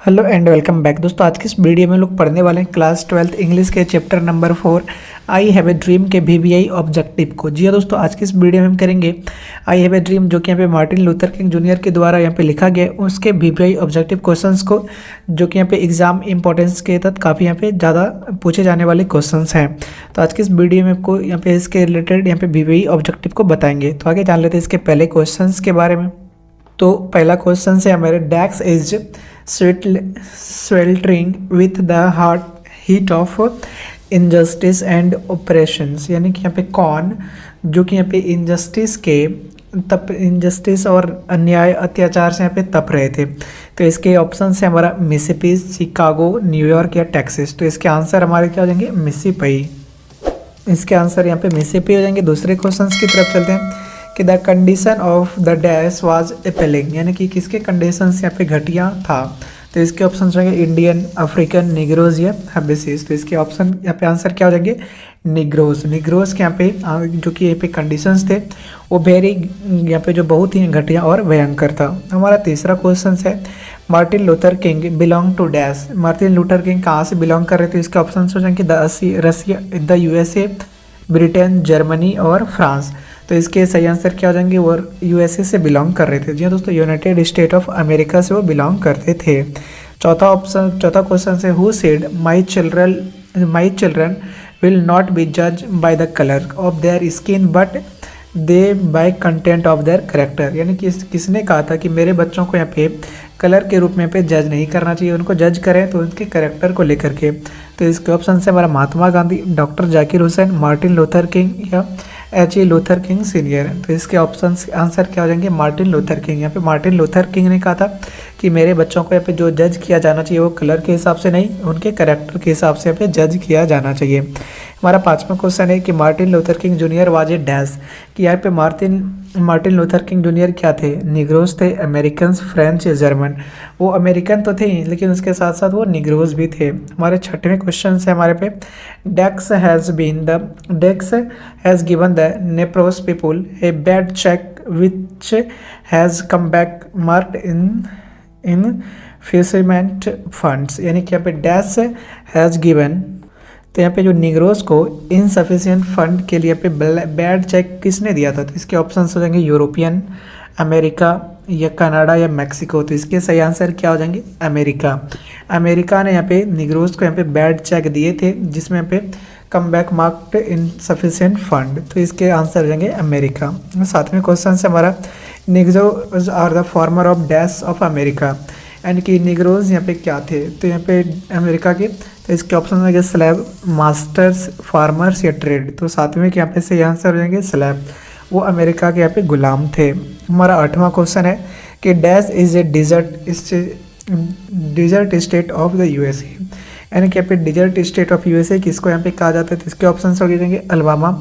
Hello and welcome back दोस्तों। आज की इस वीडियो में लोग पढ़ने वाले हैं क्लास 12th इंग्लिश के chapter number 4 I have a dream के वीवीआई ऑब्जेक्टिव को। जी हाँ दोस्तों, आज की इस वीडियो में हम करेंगे आई हैव ए ड्रीम, जो कि यहाँ पे मार्टिन लूथर किंग जूनियर के द्वारा यहाँ पे लिखा गया उसके वीवीआई ऑब्जेक्टिव क्वेश्चंस को, जो कि यहाँ पे एग्जाम इंपॉर्टेंस के तहत काफ़ी यहाँ पे ज़्यादा पूछे जाने वाले क्वेश्चंस हैं। तो आज की इस वीडियो में आपको यहाँ पे इसके रिलेटेड यहाँ पे वीवीआई ऑब्जेक्टिव को बताएंगे। तो आगे जान लेते हैं इसके पहले क्वेश्चन के बारे में। तो पहला क्वेश्चन है हमारे, डेक्स is sweltering with the hot heat of injustice and oppressions, यानी कि यहाँ पे कौन, जो कि यहाँ पे इनजस्टिस और अन्याय अत्याचार से यहाँ पे तप रहे थे। तो इसके ऑप्शन है हमारा मिसिसिपी, शिकागो, न्यूयॉर्क या टेक्सास। तो इसके आंसर हमारे क्या हो जाएंगे, मिसिसिपी। इसके आंसर यहाँ पे मिसिसिपी हो जाएंगे। दूसरे क्वेश्चन की तरफ चलते हैं कि the condition of the dash was appalling, यानी कि किसके कंडीशन यहाँ पे घटिया था। तो इसके ऑप्शन रहेंगे इंडियन, अफ्रीकन, निग्रोज या हबेसिस। तो इसके ऑप्शन यहाँ पे आंसर क्या हो जाएंगे, निग्रोज। निग्रोज के यहाँ पे जो कि यहाँ पे कंडीशंस थे वो वेरी यहाँ पे जो बहुत ही घटिया और भयंकर था। हमारा तीसरा क्वेश्चन है, Martin Luther King belong to dash. Martin Luther King कहाँ से बिलोंग कर रहे थे। इसके ऑप्शन हो जाएंगे रसिया, द यूएसए, ब्रिटेन, जर्मनी और फ्रांस। तो इसके सही आंसर क्या हो जाएंगे, वो यूएसए से बिलोंग कर रहे थे। जी हाँ दोस्तों, यूनाइटेड स्टेट ऑफ अमेरिका से वो बिलोंग करते थे। चौथा क्वेश्चन है, who said my children will not be जज by the colour of their skin but they by content of their character, यानी कि किसने कहा था कि मेरे बच्चों को यहाँ पे कलर के रूप में पे जज नहीं करना चाहिए, उनको जज करें तो उनके करेक्टर को लेकर के। तो इसके ऑप्शन से हमारा Mahatma Gandhi, doctor Zakir Hussain, Martin Luther King या एच.ए. Luther king senior. तो इसके ऑप्शन आंसर क्या हो जाएंगे, मार्टिन लूथर किंग। यहाँ पे मार्टिन लूथर किंग ने कहा था कि मेरे बच्चों को यहाँ पे जो जज किया जाना चाहिए वो कलर के हिसाब से नहीं, उनके करेक्टर के हिसाब से यहाँ पे जज किया जाना चाहिए। हमारा पांचवा क्वेश्चन है कि Martin Luther King Junior was a dash, कि यहाँ पे मार्टिन लूथर किंग जूनियर क्या थे, निग्रोज थे, अमेरिकन, फ्रेंच या जर्मन। वो अमेरिकन तो थे ही, लेकिन उसके साथ साथ वो निग्रोज भी थे। हमारे छठवें क्वेश्चन है हमारे पे, decks has given the Negro's people a bad cheque which has come back marked in फिशरमेंट फंड्स, यानी कि यहाँ पे डैश हैज़ गिवन। तो यहाँ पे जो निग्रोज को इनसफिशिएंट फंड के लिए पे बैड चेक किसने दिया था। तो इसके ऑप्शन हो जाएंगे यूरोपियन, अमेरिका या कनाडा या मैक्सिको। तो इसके सही आंसर क्या हो जाएंगे, अमेरिका। अमेरिका ने यहाँ पे निग्रोज को यहाँ पे बैड चेक दिए थे, जिसमें यहाँ पे कम बैक मार्क्ड इनसफिशिएंट फंड। तो इसके आंसर हो जाएंगे अमेरिका। सातवें क्वेश्चन से हमारा, Negroes are the former of dash of America, यानी कि निग्रोज यहाँ पे क्या थे। तो यहाँ पे अमेरिका के, तो इसके ऑप्शन हो जाएंगे स्लैब, मास्टर्स, फार्मर्स या ट्रेड। तो सातवें के यहाँ पे सही आंसर हो जाएंगे स्लैब, वो अमेरिका के यहाँ पे गुलाम थे। हमारा आठवां क्वेश्चन है कि dash is a desert state of the USA, यानी कि यहाँ पे डिजर्ट स्टेट ऑफ यूएसए किसको यहाँ पे कहा जाता है। तो इसके ऑप्शन हो जाएंगे अल्बामा,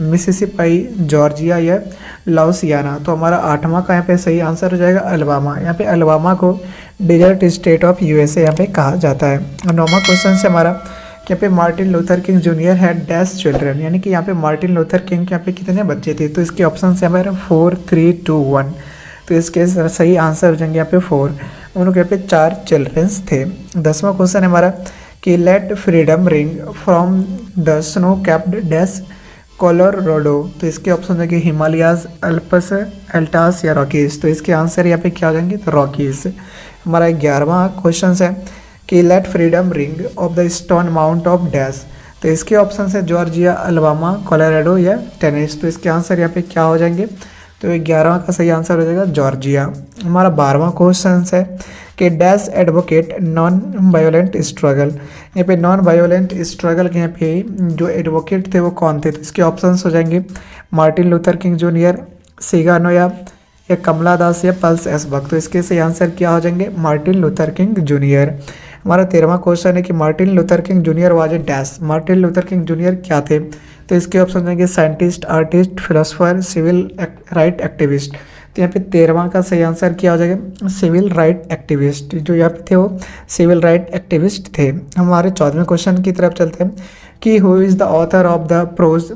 मिसिसिपी, जॉर्जिया या लाउसियाना। तो हमारा आठवां का यहाँ पे सही आंसर हो जाएगा अल्बामा। यहाँ पे अल्बामा को डिजर्ट स्टेट ऑफ यूएसए यहाँ पे कहा जाता है। नौवां क्वेश्चन से हमारा, यहाँ पे Martin Luther King junior had dash children, यानी कि यहाँ पे मार्टिन लूथर किंग के यहाँ पे कितने बच्चे थे। तो इसके ऑप्शन से हमारे 4, 3, 2, 1। तो इसके सही आंसर हो जाएंगे यहाँ पे 4। उनके यहाँ पे 4 चिल्ड्रंस थे। 10वां क्वेश्चन है हमारा कि let freedom ring from the snow capped dash Colorado. तो इसके ऑप्शन है कि हिमालयाज, अल्पस, एल्टास या रॉकीज। तो इसके आंसर यहाँ पे क्या हो जाएंगे, तो रॉकीज। हमारा 11वां क्वेश्चन है कि let freedom ring of the stone mount of dash. तो इसके ऑप्शन है जॉर्जिया, अल्बामा, कोलोराडो या टेनेसी। तो इसके आंसर यहाँ पे क्या हो जाएंगे, तो 11वां का सही आंसर हो जाएगा जॉर्जिया। हमारा 12वां क्वेश्चन है कि dash advocate non violent struggle, यहाँ पे नॉन वायोलेंट स्ट्रगल के यहाँ पे जो एडवोकेट थे वो कौन थे। तो इसके ऑप्शंस हो जाएंगे मार्टिन लूथर किंग जूनियर, सिगानोया या कमला दास या पल्स एसबक। तो इसके सही आंसर क्या हो जाएंगे, मार्टिन लूथर किंग जूनियर। हमारा 13वां क्वेश्चन है कि Martin Luther King Junior was a dash. Martin Luther King Junior क्या थे। तो इसके ऑप्शन होंगे scientist, artist, philosopher, civil right activist. तो यहाँ पे 13वां का सही आंसर क्या हो जाएगा, सिविल राइट एक्टिविस्ट। जो यहाँ पे थे वो सिविल राइट एक्टिविस्ट थे। हमारे 14वें क्वेश्चन की तरफ चलते हैं कि who is the author of the prose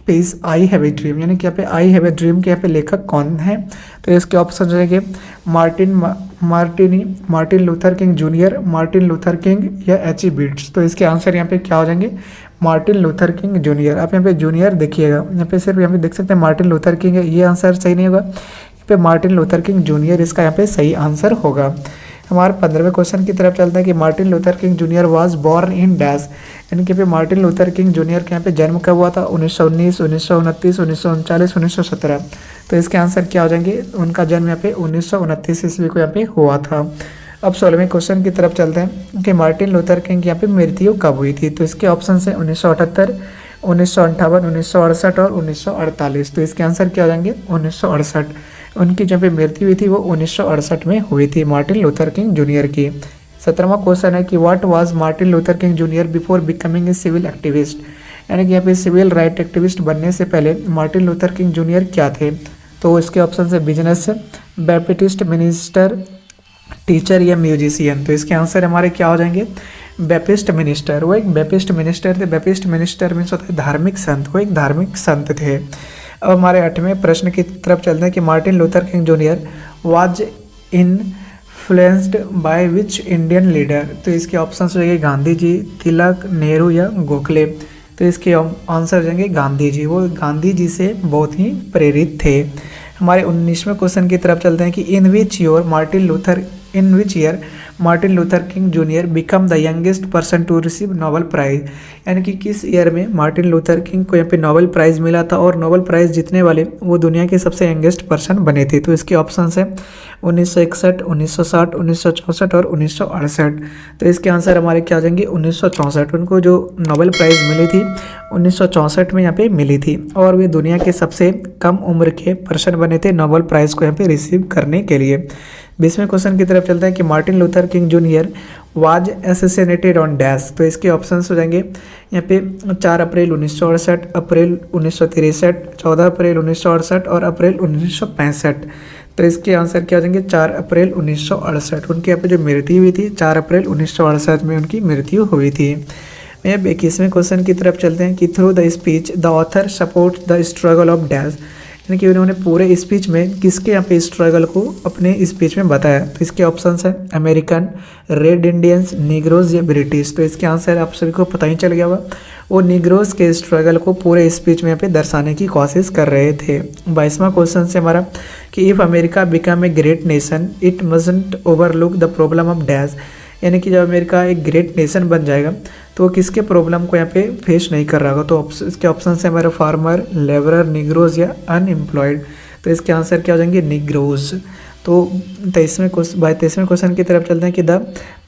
space I have a dream, यानी कि यहाँ पे आई हैव ए ड्रीम के यहाँ पे लेखक कौन है? तो इसके ऑप्शन हो जाएंगे Martin Luther King junior, Martin Luther King या एच.ई. बीट्स। तो इसके आंसर यहाँ पे क्या हो जाएंगे? Martin Luther King junior. आप यहाँ पे जूनियर देखिएगा, यहाँ पे सिर्फ यहाँ पे देख सकते हैं मार्टिन लूथर किंग है, ये आंसर सही नहीं होगा। यहाँ पे मार्टिन लूथर किंग जूनियर इसका यहाँ पे सही आंसर होगा। हमारे 15वें क्वेश्चन की तरफ चलते हैं कि Martin Luther King Junior was born in dash, यानी कि मार्टिन लूथर किंग जूनियर के यहाँ पे जन्म कब हुआ था? 1919, 1929, 1939, 1917। तो इसके आंसर क्या हो जाएंगे? उनका जन्म यहाँ पे 1929 ईस्वी को यहाँ पे हुआ था। अब 16वें क्वेश्चन की तरफ चलते हैं कि मार्टिन लूथर किंग की यहाँ पे मृत्यु कब हुई थी? तो इसके ऑप्शन है 1978, 1958, 1968 और 1948। तो इसके आंसर क्या हो जाएंगे? 1968। उनकी जब पे मृत्यु हुई थी वो 1968 में हुई थी मार्टिन लूथर किंग जूनियर की। 17वां क्वेश्चन है कि what was Martin Luther King Junior before becoming a civil activist, यानी कि यहाँ पे सिविल राइट एक्टिविस्ट बनने से पहले मार्टिन लूथर किंग जूनियर क्या थे? तो इसके ऑप्शन है बिजनेस, बैप्टिस्ट मिनिस्टर, टीचर या म्यूजिशियन। तो इसके आंसर हमारे क्या हो जाएंगे? Baptist minister. वो एक बैप्टिस्ट मिनिस्टर थे। बैप्टिस्ट मिनिस्टर मीन्स होता है धार्मिक संत, वो एक धार्मिक संत थे। अब हमारे 8वें प्रश्न की तरफ चलते हैं कि Martin Luther King Junior was influenced by which Indian leader. तो इसके ऑप्शन हो जाएंगे गांधी जी, तिलक, नेहरू या गोखले। तो इसके आंसर हो जाएंगे गांधी जी। वो गांधी जी से बहुत ही प्रेरित थे। हमारे 19वें क्वेश्चन की तरफ चलते हैं कि in which year Martin Luther King junior become the youngest person to receive Nobel prize, यानी कि किस ईयर में मार्टिन लूथर किंग को यहाँ पे नोबेल प्राइज़ मिला था और नोबेल प्राइज़ जीतने वाले वो दुनिया के सबसे यंगेस्ट पर्सन बने थे। तो इसके ऑप्शन है 1961, 1960, 1964 और 1968। तो इसके आंसर हमारे क्या आ जाएंगे? 1964। उनको जो नोबेल प्राइज़ मिली थी 1964 में यहाँ पे मिली थी और वे दुनिया के सबसे कम उम्र के पर्सन बने थे नोबेल प्राइज़ को यहाँ पे रिसीव करने के लिए। 20वें क्वेश्चन की तरफ चलते हैं कि Martin Luther King Junior was assassinated on dash. तो इसके ऑप्शंस हो जाएंगे यहाँ पे 4 अप्रैल 1968, अप्रैल 1963, 14 अप्रैल 1968 और अप्रैल 1965। तो इसके आंसर क्या हो जाएंगे? 4 अप्रैल 1968। उनकी यहाँ पे जो मृत्यु हुई थी 4 अप्रैल 1968 में उनकी मृत्यु हुई थी। अब 21वें क्वेश्चन की तरफ चलते हैं कि through the speech the author support the struggle of dash, यानी कि उन्होंने पूरे स्पीच में किसके यहाँ पे स्ट्रगल को अपने स्पीच में बताया। तो इसके ऑप्शंस है अमेरिकन, रेड इंडियंस, निग्रोज या ब्रिटिश। तो इसके आंसर आप सभी को पता ही चल गया होगा, वो निग्रोज के स्ट्रगल को पूरे स्पीच में यहाँ पे दर्शाने की कोशिश कर रहे थे। 22वां क्वेश्चन से हमारा कि if America become a great nation it mustn't overlook the problem of dash, यानी कि जब अमेरिका एक ग्रेट नेशन बन जाएगा तो वो किसके प्रॉब्लम को यहाँ पे फेस नहीं कर रहा होगा। तो इसके ऑप्शन है हमारे फार्मर, लेबरर, निग्रोज या अनएम्प्लॉयड। तो इसके आंसर क्या हो जाएंगे? निग्रोज। तो 23वें क्वेश्चन की तरफ चलते हैं कि the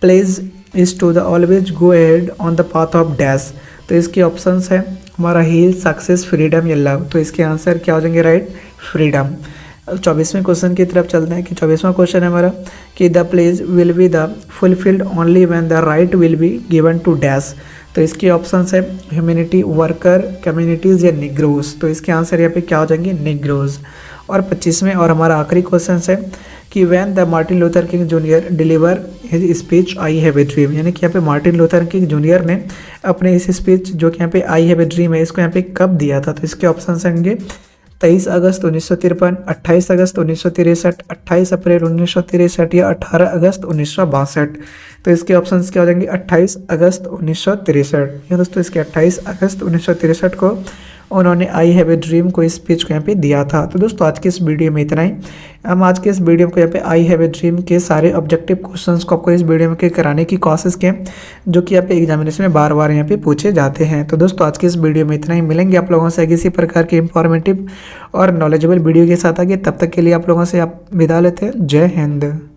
pledge is to the always go ahead on the path of dash. तो इसके ऑप्शंस है हमारा हील, सक्सेस, फ्रीडम या लव। तो इसके आंसर क्या हो जाएंगे? Right, freedom. 24वें क्वेश्चन की तरफ चलते हैं कि 24वां क्वेश्चन है हमारा कि the pledge will be the fulfilled only when the right will be given to dash. तो इसके ऑप्शंस है ह्यूमैनिटी, वर्कर, कम्युनिटीज़ या निग्रोज। तो इसके आंसर यहाँ पे क्या हो जाएंगे? निग्रोज। और 25वें और हमारा आखिरी क्वेश्चन है कि when the Martin Luther King junior deliver his speech I have a dream, यानी कि यहाँ पे मार्टिन लूथर किंग जूनियर ने अपने इस स्पीच जो कि यहाँ पे आई हैव ए ड्रीम है इसको यहाँ पे कब दिया था। तो इसके ऑप्शन होंगे 23 अगस्त 1953, 28 अगस्त 1963, 28 अप्रैल 1963 या 18 अगस्त 1962। तो इसके ऑप्शंस क्या हो जाएंगे? 28 अगस्त 1963। या दोस्तों इसके 28 अगस्त 1963 को उन्होंने आई हैव ए ड्रीम को इस स्पीच को यहाँ पे दिया था। तो दोस्तों आज के इस वीडियो में इतना ही। हम आज के इस वीडियो को यहाँ पे आई हैव ए ड्रीम के सारे ऑब्जेक्टिव क्वेश्चंस को आपको इस वीडियो में कराने की कोशिश की जो कि यहाँ पे एग्जामिनेशन में बार बार यहाँ पे पूछे जाते हैं। तो दोस्तों आज के इस वीडियो में इतना ही। मिलेंगे आप लोगों से किसी प्रकार के इंफॉर्मेटिव और नॉलेजेबल वीडियो के साथ आगे। तब तक के लिए आप लोगों से आप विदा लेते हैं। जय हिंद।